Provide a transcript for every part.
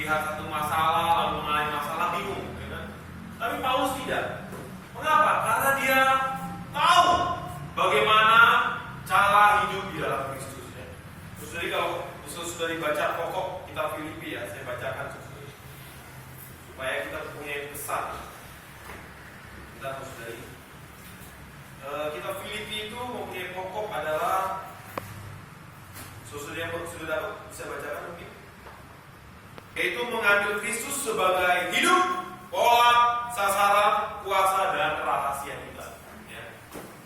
melihat satu masalah lalu mengalami masalah bingung, ya kan? Tapi Paulus tidak. Mengapa? Karena dia tahu bagaimana cara hidup di dalam Kristus. Ya. Terus jadi kalau sudah dibaca pokok kitab Filipi ya, saya bacakan supaya kita punya pesan. Kita harus dari kitab Filipi itu mempunyai pokok adalah sudah dapat bisa bacakan mungkin, yaitu mengambil Kristus sebagai hidup, pola, sasaran, kuasa dan rahasia kita. Ya.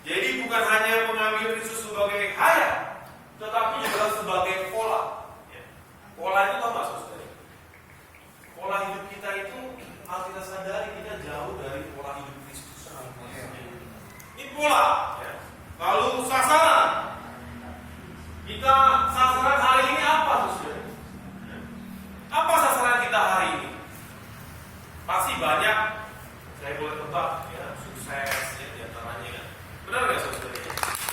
Jadi bukan hanya mengambil Kristus sebagai hayat, tetapi juga sebagai pola. Ya. Pola itu apa saudara? Pola hidup kita itu harus kita sadari kita jauh dari pola hidup Kristus. Ini pola. Ya. Lalu sasaran. Kita sasaran hari ini apa saudara? Apa sasaran kita hari ini? Pasti banyak. Saya boleh tebak ya, sukses ya, diantaranya kan. Benar nggak saudara?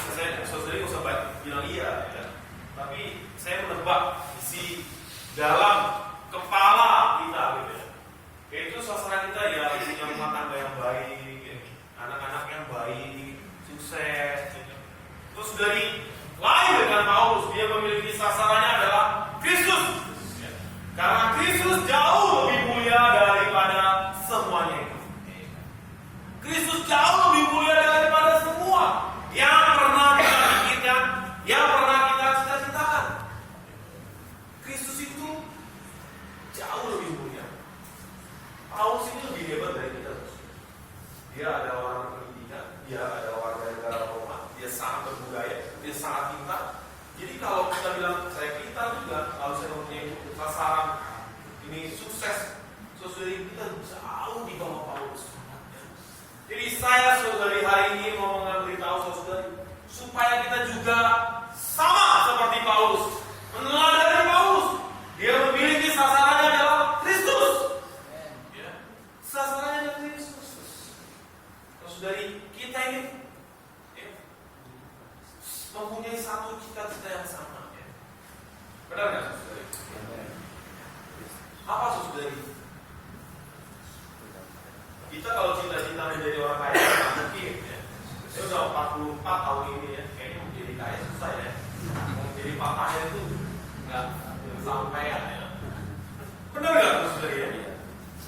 Saudara nggak usah bilang iya ya. Tapi saya menebak isi dalam kepala kita gitu ya. Yaitu sasaran kita ya punya rumah tangga yang baik, ya. Anak-anak yang baik, sukses. Ya. Terus dari lain dengan Paulus, dia memiliki sasarannya adalah Kristus. Ya. Karena Kristus jauh lebih mulia daripada semuanya itu. Kristus jauh lebih mulia daripada semua yang pernah kita pikirkan, yang pernah kita cita-citakan. Kristus itu jauh lebih mulia. Paulus ini lebih hebat dari kita. Dia ada orang pendidikan, dia ada orang dari negara Roma, dia sangat berbudaya, dia sangat pintar. Jadi kalau kita bilang saya pintar juga, kalau saya mempunyai sasaran ini sukses, saudari kita jauh di bawah Paulus. Jadi saya saudari hari ini mau memberitahu saudari supaya kita juga sama seperti Paulus, meneladani Paulus. Dia memiliki sasarannya adalah Kristus. Ya. Sasarannya adalah Kristus. Saudari kita ini ya, mempunyai satu cita-cita yang sama. Ya. Benar nggak saudari? Apa saudari? Kita kalau cita-cita menjadi orang kaya nggak mungkin ya. Saya udah 44 tahun ini ya, kayaknya mau jadi kaya susah ya. Mau jadi papanya itu nggak sampai ya. Benar nggak saudari ya?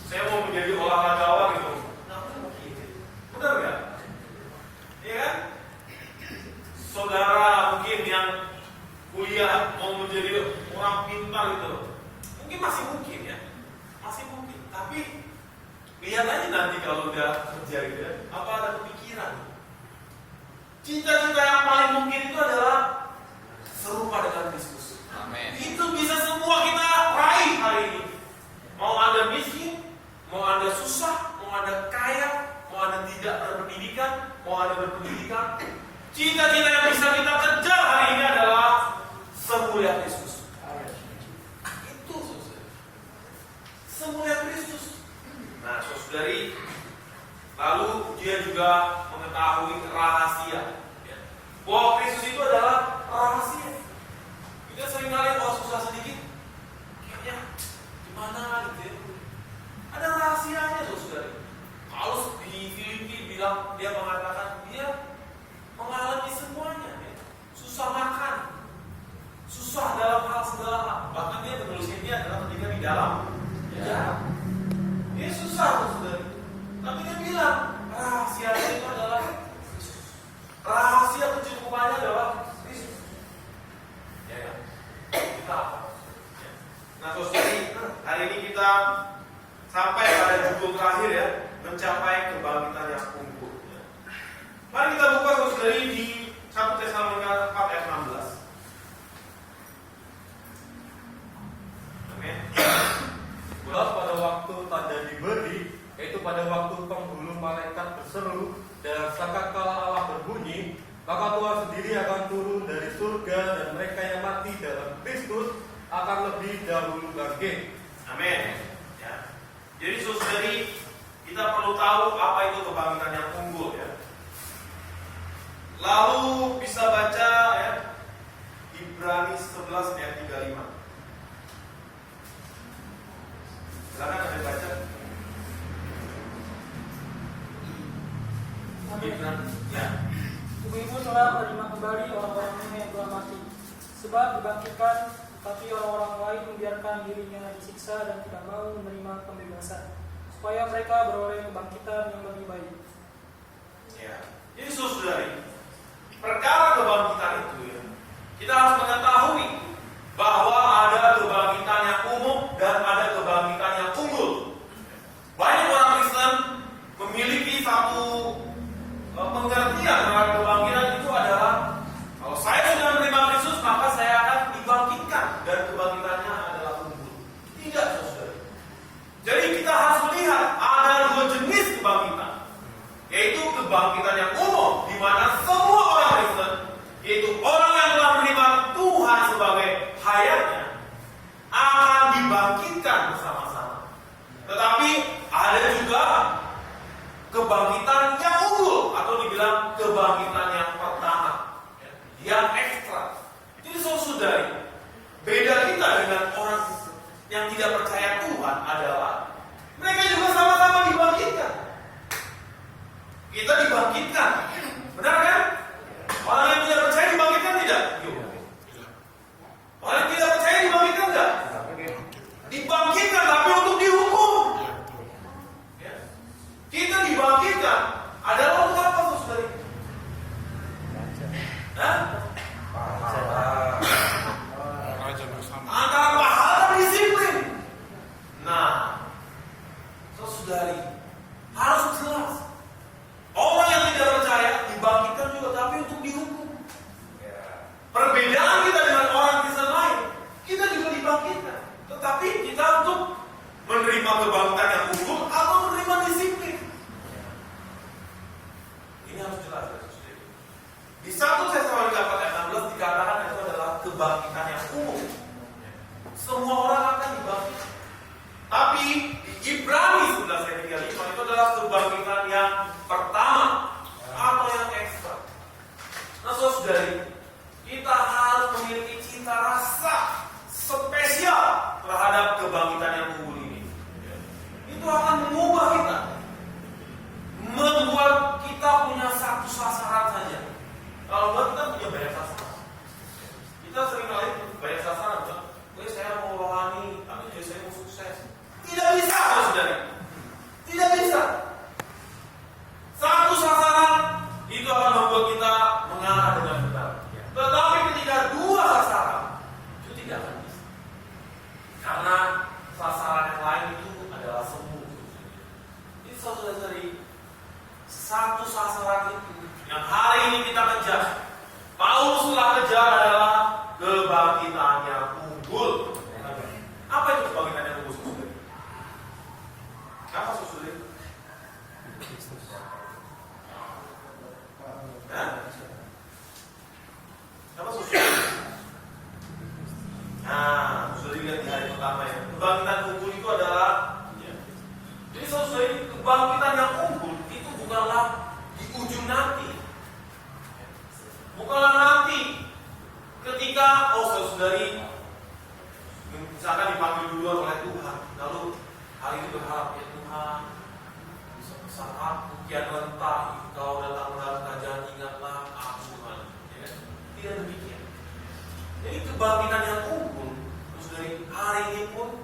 Saya mau menjadi olahragawan gitu, nggak mungkin. Benar nggak? Iya kan? Saudara mungkin yang kuliah mau menjadi orang pintar gitu, mungkin masih mungkin ya, masih mungkin. Tapi lihat aja nanti kalau udah kerja gitu ya, apa ada kepikiran? Cita-cita yang paling mungkin itu adalah serupa dengan Kristus. Amin. Itu bisa semua kita raih hari ini. Mau Anda miskin, mau Anda susah, mau Anda kaya, mau Anda tidak berpendidikan, mau Anda berpendidikan, cita-cita yang bisa kita kejar hari ini adalah semulia Kristus. Itu saudara. Semulia Kristus. Nah, saudari, lalu dia juga mengetahui rahasia. Ya. Bahwa Kristus itu adalah rahasia. Kita sering kali susah sedikit, kayaknya gimana gitu ya. Ada rahasianya, saudari. Paulus di Filipi bilang, dia mengatakan dia mengalami semuanya. Ya. Susah makan, susah dalam hal segala hal. Bahkan dia menulisnya dia adalah ketika di dalam penjara. Dia susah, saudara. Tapi dia bilang rahasianya itu adalah Kristus. Rahasia kecukupannya adalah Kristus. Ya, ya. Kita apa? Ya. Nah, saudari, hari ini kita sampai pada judul terakhir ya, mencapai kebangkitan yang unggul. Ya. Mari kita buka saudari di 1 Tesalonika 4 ayat 16. Amin. Sebab pada waktu tanda diberi, yaitu pada waktu penghulu malaikat berseru dan sangkakala Allah berbunyi, maka Tuhan sendiri akan turun dari surga dan mereka yang mati dalam Kristus akan lebih dahulu bangkit. Amin. Ya. Jadi saudari, kita perlu tahu apa itu kebangkitan yang unggul ya. Lalu bisa baca ya Ibrani 11 ayat 35. Gibran, ya. Ibu-ibu telah menerima kembali orang-orangnya yang telah mati, sebab dibangkitkan, tapi orang-orang lain membiarkan dirinya disiksa dan tidak mau menerima pembebasan, supaya mereka beroleh kebangkitan yang lebih baik. Ya. Jadi saudari, perkara kebangkitan itu ya, kita harus mengetahui bahwa ada kebangkitan yang umum dan ada kebangkitan yang unggul. Banyak orang Kristen memiliki satu pengertian terhadap kebangkitan itu adalah kalau saya sudah menerima Kristus maka saya akan dibangkitkan dan kebangkitannya adalah unggul. Tidak, saudara. Jadi kita harus melihat ada dua jenis kebangkitan, yaitu kebangkitan yang umum di mana semua orang Kristen, yaitu orang yang telah menerima Tuhan sebagai hayatnya, akan dibangkitkan bersama-sama. Tetapi ada juga kebangkitan yang unggul atau dibilang kebangkitan yang pertama, yang ekstra. Jadi saudari, beda kita dengan orang yang tidak percaya Tuhan adalah mereka juga sama-sama dibangkitkan. Kita dibangkitkan, benar kan? Orang yang tidak percaya dibangkitkan tidak? Orang yang tidak percaya dibangkitkan tidak? Dibangkitkan tapi untuk dihukum. Kita dibangkitkan adalah untuk apa, saudari? Antara pahala dan disiplin. Nah, saudari, harus jelas. Orang yang tidak percaya dibangkitkan juga, tapi untuk dihukum. Perbedaan kita dengan orang Kristen lain, kita juga dibangkitkan, tetapi kita untuk menerima kebangkitan yang unggul atau menerima disiplin. Ini harus jelas, saudari. Di 1 Tesalonika 4:16 dikatakan itu adalah kebangkitan yang umum. Semua orang akan dibangkitkan. Tapi di Ibrani 11:35 itu adalah kebangkitan yang pertama atau yang ekstra. Nah, saudari, kita harus memiliki cita rasa spesial terhadap kebangkitan yang unggul ini. Itu akan mengubah kita, membuat kita punya satu sasaran saja. Kalau kita punya banyak sasaran, kita seringkali banyak sasaran, kan? Saya mau rohani, tapi juga saya mau sukses. Tidak bisa, saudari. Tidak bisa. Satu sasaran itu akan membuat kita mengarah dengan benar. Tetapi ketika dua sasaran, itu tidak akan bisa. Karena sasaran yang lain itu adalah semu. Itu saudari, satu sasaran itu yang hari ini kita kejar. Paulus telah kejar adalah kebangkitan yang unggul. Apa itu kebangkitan yang unggul, saudari? Apa, saudari? Apa, saudari? Nah, saudari lihat di hari pertama ya. Kebangkitan unggul itu adalah jadi saudari, kebangkitan yang unggul itu bukanlah di ujung nanti. Bukanlah nanti ketika saudari misalkan dipanggil duluan oleh Tuhan, lalu hari itu berharap ya Tuhan, saat aku kian rentah, Kau datang dalam kerajaan, ingatlah aku Tuhan. Ya, tidak demikian. Jadi kebangkitan yang unggul, saudari, hari ini pun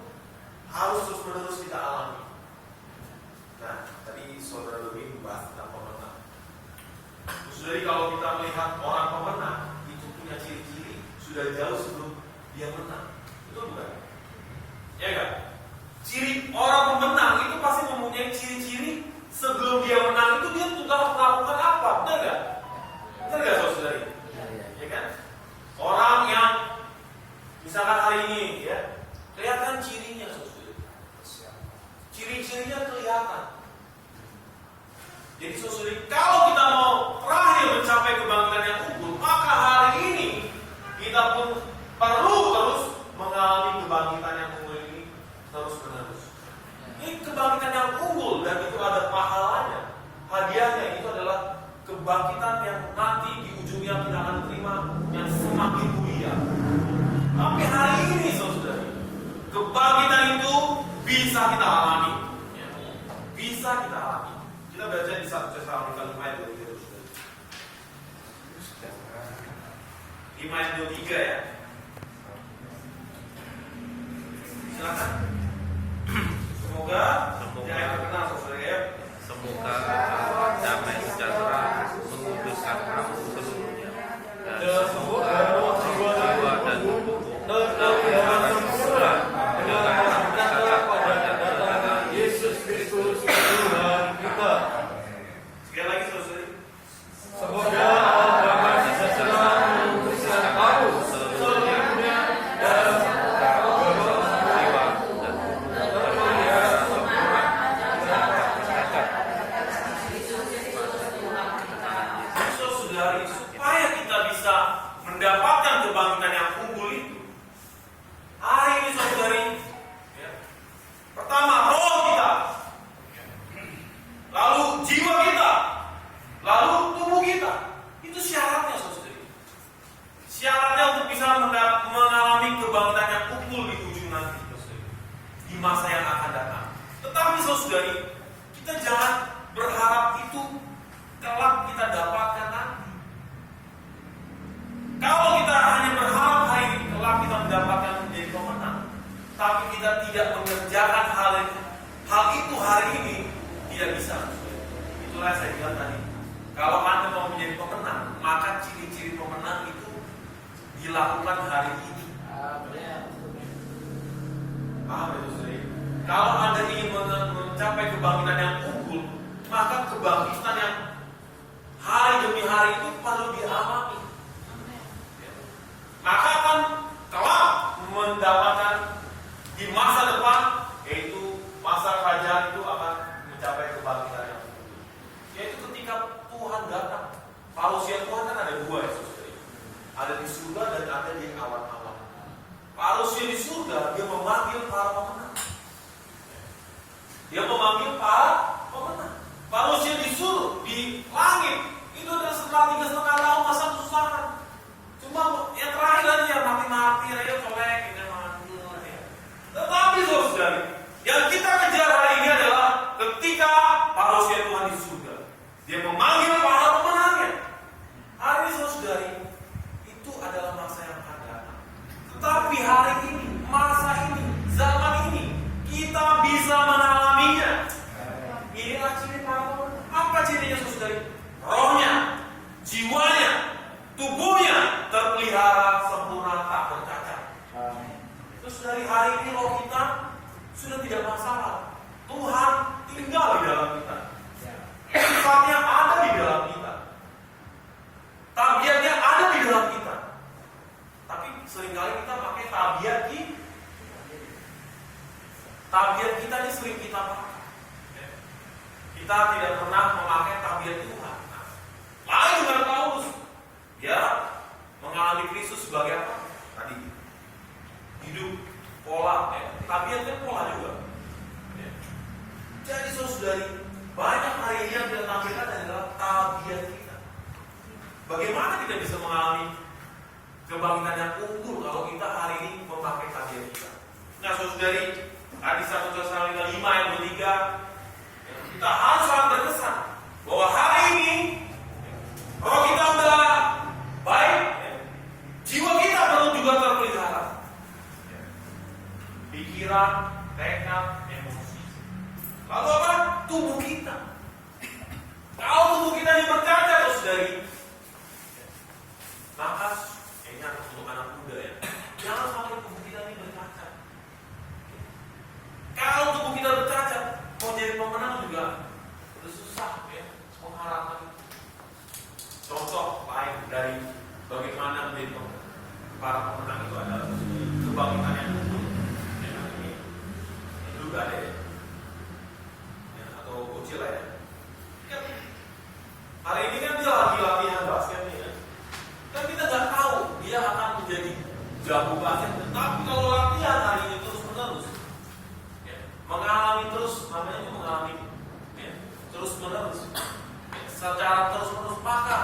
harus terus menerus kita alami. Nah, tadi saudara lebih membahas tentang pemenang. Saudari, kalau kita melihat orang pemenang itu punya ciri-ciri sudah jauh sebelum dia menang. Betul bukan? Ya enggak? Ciri orang pemenang itu pasti mempunyai ciri-ciri sebelum dia menang itu dia sudah melakukan apa? Benar enggak? Benar enggak, saudari? Ya kan? Orang yang misalkan hari ini ya, kelihatan cirinya, saudari. Ciri-cirinya kelihatan. Jadi saudari, kalau kita mau terakhir mencapai kebangkitan yang unggul, maka hari ini kita pun perlu terus mengalami kebangkitan yang unggul ini terus menerus. Ini kebangkitan yang unggul dan itu ada pahalanya. Hadiahnya itu adalah kebangkitan yang nanti di ujungnya kita akan terima yang semakin mulia. Tapi hari ini saudari, kebangkitan itu bisa kita alami. Bisa kita alami. Kita baca di 1 Tesalonika 5 ayat 2. 5 ayat 23 ya. Silakan. Semoga yang terkenal saudara ya. Semoga damai sejahtera menguduskan kamu seluruhnya, dan semoga jiwa dan tubuhmu tetap sempurna dengan dekat pada kedatangan Yesus Kristus Tuhan kita. Sekali lagi saudara. Semoga damai sejahtera menguduskan kamu seluruhnya, dan semoga jiwa dan tubuhmu terpelihara sempurna dengan dekat. Saudari, supaya kita bisa mendapatkan kebangkitan yang unggul itu, hari ini saudari, ya, pertama roh kita, lalu jiwa kita, lalu tubuh kita, itu syaratnya saudari. Syaratnya untuk bisa mengalami kebangkitan yang unggul di ujung nanti, saudari, di masa yang akan datang. Tetapi saudari, kita jangan berharap itu kelak kita dapatkan nanti. Kalau kita hanya berharap hari ini kelak kita mendapatkan menjadi pemenang, tapi kita tidak mengerjakan hal itu hari ini, tidak bisa. Itulah yang saya bilang tadi. Kalau Anda mau menjadi pemenang, maka ciri-ciri pemenang itu dilakukan hari ini. Paham ya saudara? Kalau Anda ingin mencapai kebangkitan yang unggul, maka kebangkitan yang hari demi hari itu perlu dialami. Maka akan kelak mendapatkan di masa depan, yaitu masa kerajaan itu akan mencapai kebangkitan yang unggul. Yaitu ketika Tuhan datang. Parusia Tuhan kan ada dua ya saudara. Ada di surga dan ada di awan-awan. Parusia di surga dia memanggil para pemenang. Dia memanggil para pemenang. Parusia disuruh di langit itu adalah setelah 3,5 tahun masa kesusahan. Cuma yang terakhir tadi ya mati-mati ya colek gitu mati ya. Tetapi saudara, yang kita kejar hari ini adalah ketika parusia Tuhan di surga, dia memanggil para pemenangnya. Hari ini saudara, itu adalah masa yang akan datang. Tetapi hari ini, masa ini, zaman ini, kita bisa mengalaminya. Inilah ciri para pemenang. Apa cirinya saudara? Rohnya, jiwanya, tubuhnya terpelihara sempurna tak bercacat. Terus dari hari ini roh kita sudah tidak masalah. Tuhan tinggal di dalam kita. Sifatnya ada di dalam kita. Tabiatnya ada di dalam kita. Tapi seringkali kita pakai tabiat kita. Tabiat kita ini sering kita pakai. Kita tidak pernah memakai tabiat Tuhan. Lain dengan Paulus, dia mengalami Kristus sebagai apa? Tadi hidup pola, tabiatnya pola juga. Jadi saudari, banyak hari ini yang kita tampilkan adalah tabiat kita. Bagaimana kita bisa mengalami kebangkitan yang unggul kalau kita hari ini memakai tabiat kita? Nah saudari, di 1 Tesalonika 5 ayat 23, kita harus sangat berkesan bahwa hari ini roh kita sudah baik, jiwa kita perlu juga terpelihara. Pikiran, tekad, emosi. Lalu apa? Tubuh kita. Kalau tubuh kita ini bercacat, saudari, maka ingat untuk anak muda ya, jangan sampai tubuh kita ini bercacat. Kalau tubuh kita bercacat, mau jadi pemenang juga susah ya, mengharapkan. Contoh lain dari bagaimana menjadi pemenang. Para pemenang itu adalah kebangkitan yang unggul. Ini dulu gak ada ya, atau kecil lah ya. Hari ini kan dia lagi latihan basket nih ya. Kan kita nggak tahu dia akan menjadi jago basket. Tetapi kalau latihan hari ini terus menerus, ya, mengalami terus, namanya mengalami ya, terus menerus. Secara terus-menerus maka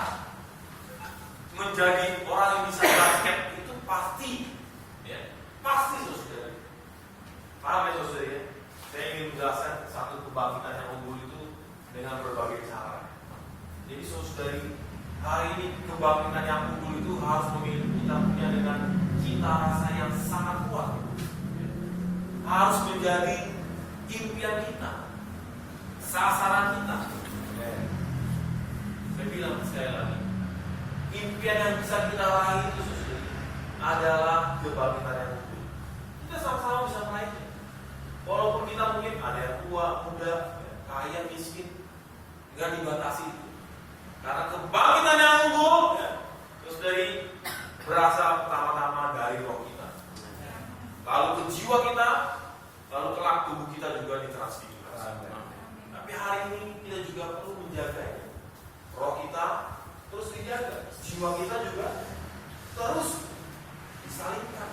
menjadi orang yang bisa basket itu pasti ya, pasti saudara. Paham ya saudara ya? Saya ingin menjelaskan satu kebangkitan yang unggul itu dengan berbagai cara. Jadi saudari, hari ini kebangkitan yang unggul itu harus memiliki kita punya dengan cita rasa yang sangat kuat, harus menjadi impian kita, sasaran kita. Saya bilang sekali lagi, impian yang bisa kita raih itu adalah kebangkitan yang utuh. Kita sama-sama bisa meraihnya. Walaupun kita mungkin ada yang tua, muda, kaya, miskin, nggak dibatasi itu. Karena kebangkitan yang unggul, terus dari berasal pertama-tama dari roh kita, lalu ke jiwa kita, lalu kelak tubuh kita juga ditransfigurasi. Tapi hari ini kita juga perlu menjaganya. Roh kita terus dijaga, jiwa kita juga terus disalibkan.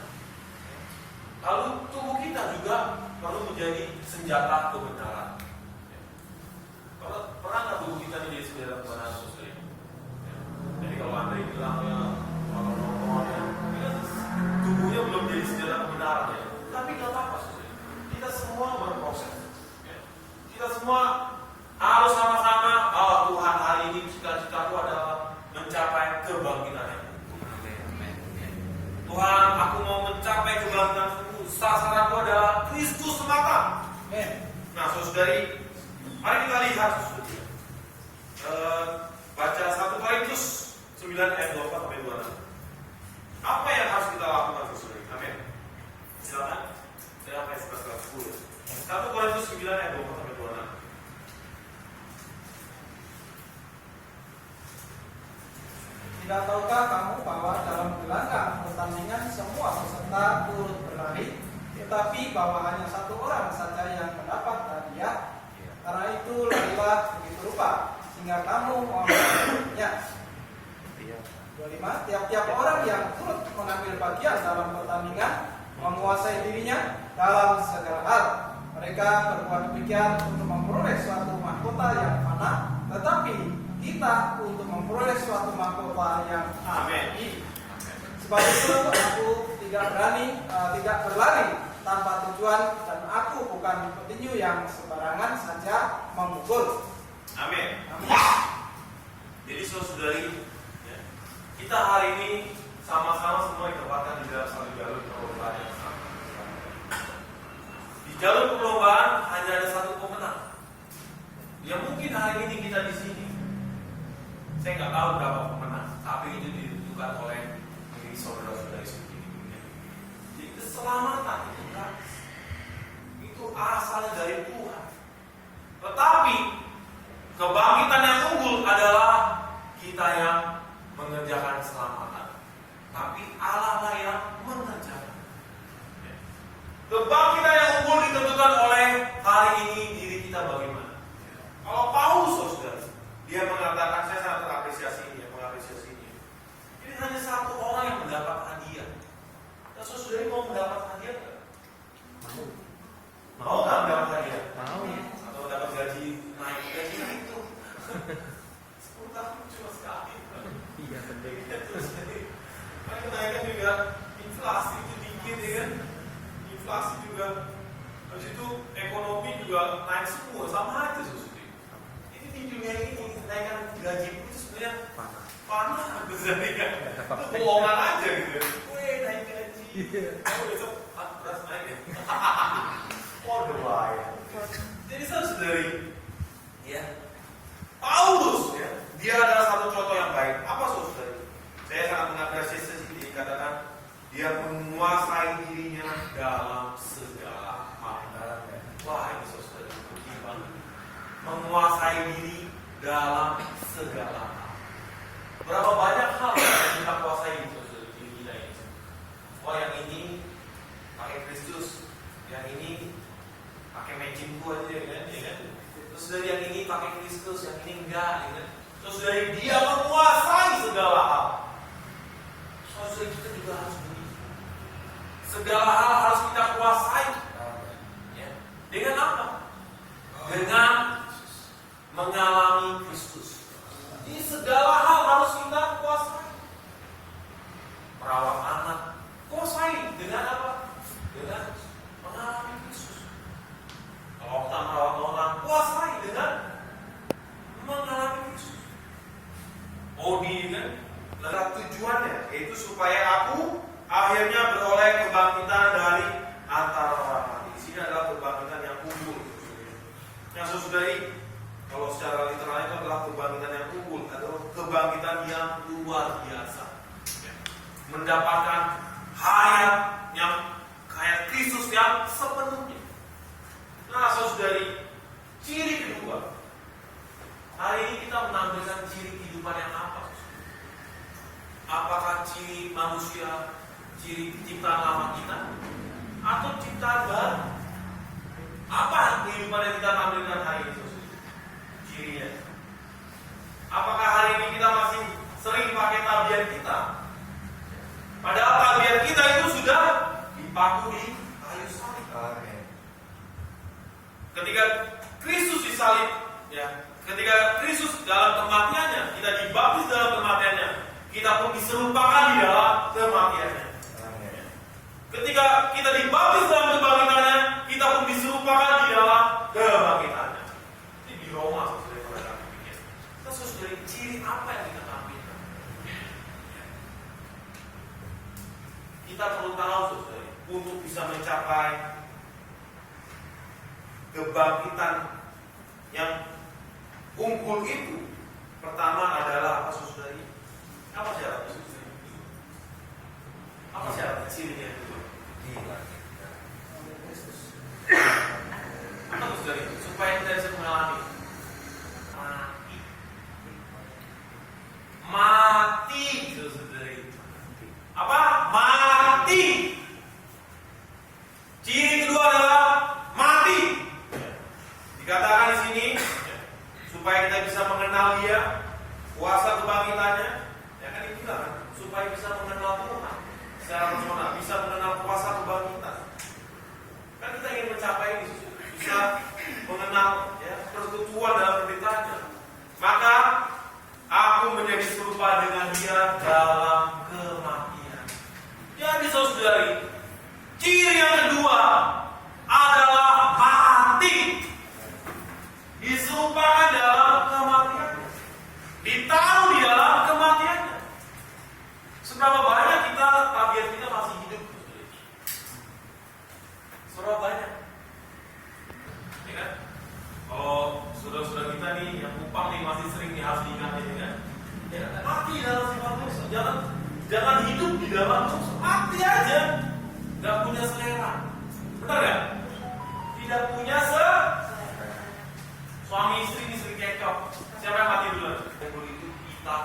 Lalu tubuh kita juga perlu menjadi senjata kebenaran. Pernah nggak tubuh kita menjadi senjata kebenaran, saudara? Jadi kalau Andre bilang ya, kalau nongol ya, tubuhnya belum jadi senjata kebenaran ya. Tapi nggak apa-apa, saudara. Kita semua berproses. Kita semua harus sama-sama bahwa Tuhan hari ini cita-citaku adalah mencapai kebangkitan. Tuhan, aku mau mencapai kebangkitan. Sasaranku adalah Kristus semata. Nah, saudari, mari kita lihat baca 1 Korintus 9 ayat 24 sampai 26. Apa yang harus kita lakukan, saudari? Amin. Silakan. Saya sampai 11 10. 1 Korintus 9 ayat 24 sampai 26. Tidak tahukah kamu bahwa dalam gelanggang pertandingan semua peserta turut berlari, tetapi bahwa hanya satu orang saja yang mendapat hadiah? Karena itu larilah begitu rupa, sehingga kamu mengambilnya. 25. Tiap-tiap orang yang turut mengambil bagian dalam pertandingan menguasai dirinya dalam segala hal. Mereka berbuat demikian untuk memperoleh suatu mahkota yang fana, tetapi kita untuk memperoleh suatu mahkota yang abadi. Sebab itu aku tidak berlari tanpa tujuan, dan aku bukan petinju yang sembarangan saja memukul. Amin. Jadi saudari, kita hari ini sama-sama semua ditempatkan di dalam satu jalur perlombaan yang sama. Di jalur perlombaan hanya ada satu pemenang. Ya mungkin hari ini kita di sini, saya nggak tahu berapa pemenang, tapi itu ditentukan oleh diri saudara-saudari sendiri. Jadi keselamatan itu gratis, itu asalnya dari Tuhan. Tetapi kebangkitan yang unggul adalah kita yang mengerjakan keselamatan, tapi Allah lah yang mengerjakan. Kebangkitan yang unggul ditentukan oleh hari ini diri kita bagaimana. Kalau Paulus, saudara, dia mengatakan, saya sangat mengapresiasi ini. Ini hanya satu orang yang mendapat hadiah. Dan saudara mau mendapat hadiah nggak? Mau nggak mendapat hadiah? Mau. Atau mendapat gaji naik itu 10 tahun cuma sekali. Iya, penting. Kan kenaikan juga inflasi itu dikit ya kan? Inflasi juga. Habis itu ekonomi juga naik semua, sama aja saudara. Di dunia ini kenaikan gaji itu sebenarnya panah besarnya kan, itu bohongan aja gitu. Naik gaji, besok beras naik ya. Waduh bahaya. Jadi saudari, ya Paulus ya, dia adalah satu contoh yang baik. Apa saudari? Saya sangat mengapresiasi dikatakan dia menguasai dirinya dalam segala hal. Wah ini saudari, bagaimana? Menguasai diri dalam segala hal. Berapa banyak hal yang kita kuasai di diri kita ini? Oh yang ini pakai Kristus, yang ini pakai matchingku aja ya kan? Terus dari yang ini pakai Kristus, yang ini enggak ya kan? Terus dari dia menguasai segala hal. Saudara kita juga harus begitu. Segala hal harus kita kuasai. Ya. Dengan apa? Dengan mengalami Kristus. Ini segala hal harus kita kuasai. Merawat anak, kuasai dengan apa? Dengan mengalami Kristus. Kalau kita merawat orang, kuasai dengan mengalami Kristus. Odi kan, adalah tujuannya, yaitu supaya aku Kalau secara literal itu adalah kebangkitan yang unggul atau kebangkitan yang luar biasa. Mendapatkan hayat yang hayat Kristus yang sepenuhnya. Nah, saudari, ciri kedua. Hari ini kita menampilkan ciri kehidupan yang apa? Apakah ciri manusia, ciri ciptaan lama kita, atau ciptaan baru? Apa kehidupan yang kita tampilkan hari ini? Cirinya. Apakah hari ini kita masih sering pakai tabiat kita? Padahal tabiat kita itu sudah dipaku di kayu salib. Ketika Kristus disalib, ya, ketika Kristus dalam kematiannya, kita dibaptis dalam kematiannya, kita pun diserupakan di dalam kematiannya. Ketika kita dibaptis dalam kebangkitannya, kita pun diserupakan di dalam kebangkitannya. Ini di Roma, saudara-saudara pikir. Kita saudara, ciri apa yang kita tampilkan? Kita perlu tahu, saudara, untuk bisa mencapai kebangkitan yang unggul itu, pertama adalah apa, saudari? Apa syaratnya, saudari? Apa syaratnya, cirinya itu? Apa, saudari? Supaya kita bisa mengalami mati, saudari. Apa? Mati. Ciri kedua adalah mati. Dikatakan di sini supaya kita bisa mengenal Dia, kuasa kebangkitannya, ya kan dibilang kan, supaya bisa mengenal Tuhan secara personal, bisa mengenal kuasa kebangkitan. Kan kita ingin mencapai ini, bisa mengenal ya persekutuan dalam perintahnya. Maka aku menjadi serupa dengan Dia dalam kematian. Jadi saudari, ciri yang kedua adalah mati. Diserupakan dalam kematiannya, ditaruh di dalam kematiannya. Seberapa banyak kita, tabiat kita masih hidup? Seberapa banyak? Ya kan? Kalau saudara-saudara kita nih yang upang nih masih sering nih harus diingat ya kan? Ya, mati dalam sifat dosa. Jangan hidup di dalam dosa. Mati aja. Gak punya selera. Benar gak? Tidak punya suami istri ini sering kecok. Siapa yang mati duluan? Yang dulu itu kita